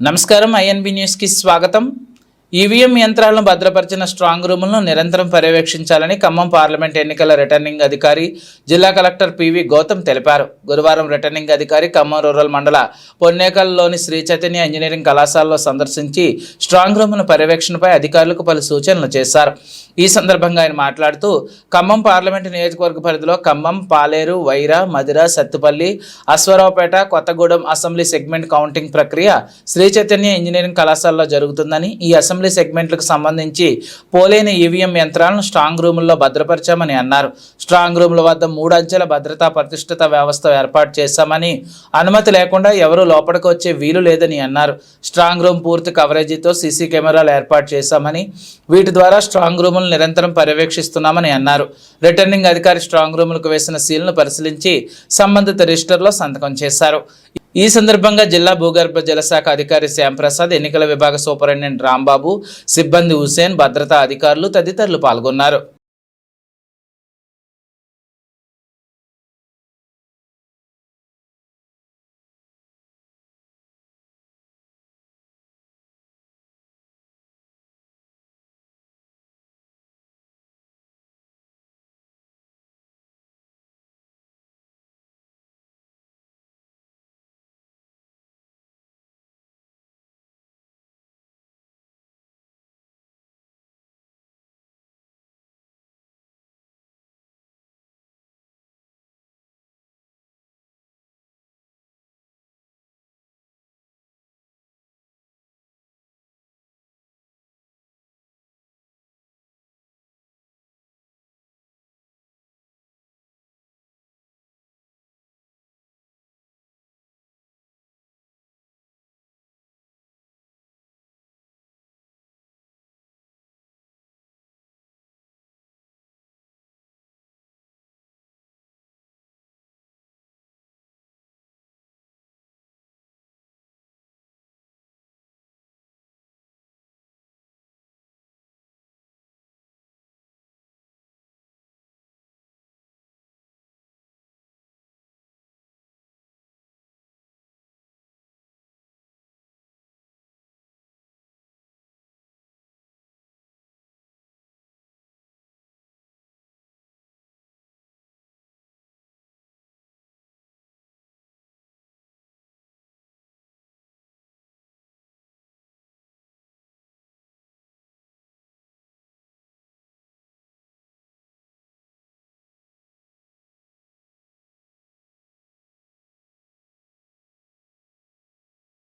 నమస్కారం INB news కి స్వాగతం। ఈవీఎం యంత్రాలను భద్రపరిచిన స్ట్రాంగ్ రూములను నిరంతరం పర్యవేక్షించాలని ఖమ్మం పార్లమెంట్ ఎన్నికల రిటర్నింగ్ అధికారి జిల్లా కలెక్టర్ పివి గౌతమ్ తెలిపారు। గురువారం రిటర్నింగ్ అధికారి ఖమ్మం రూరల్ మండల పొన్నేకల్లోని శ్రీ చైతన్య ఇంజనీరింగ్ కళాశాలలో సందర్శించి స్ట్రాంగ్ రూముల పర్యవేక్షణపై అధికారులకు పలు సూచనలు చేశారు। ఈ సందర్భంగా ఆయన మాట్లాడుతూ ఖమ్మం పార్లమెంట్ నియోజకవర్గ పరిధిలో Khammam, Paleru, Wyra, Madhira, Sathupalli, Aswaraopeta, Kothagudem assembly segment counting ప్రక్రియ శ్రీ చైతన్య ఇంజనీరింగ్ కళాశాలలో జరుగుతుందని, ఈ అసెంబ్లీ సెగ్మెంట్లకు సంబంధించి పోలైన ఈవీఎం యంత్రాలను స్ట్రాంగ్ రూముల్లో భద్రపరిచామని అన్నారు। స్ట్రాంగ్ రూముల వద్ద 3 అంచెల భద్రతా ప్రతిష్ఠిత వ్యవస్థ ఏర్పాటు చేశామని, అనుమతి లేకుండా ఎవరూ లోపలికి వచ్చే వీలు లేదని అన్నారు। స్ట్రాంగ్ రూమ్ పూర్తి కవరేజీతో సీసీ కెమెరాలు ఏర్పాటు చేశామని, వీటి ద్వారా స్ట్రాంగ్ రూములు నిరంతరం పర్యవేక్షిస్తున్నామని అన్నారు। రిటర్నింగ్ అధికారి స్ట్రాంగ్ రూములకు వేసిన సీల్ను పరిశీలించి సంబంధిత రిజిస్టర్లో సంతకం చేశారు। ఈ సందర్భంగా జిల్లా భూగర్భ జలశాఖ అధికారి శ్యాంప్రసాద్, ఎన్నికల విభాగ సూపరింటెండెంట్ రాంబాబు, సిబ్బంది హుసేన్, భద్రతా అధికారులు తదితరులు పాల్గొన్నారు।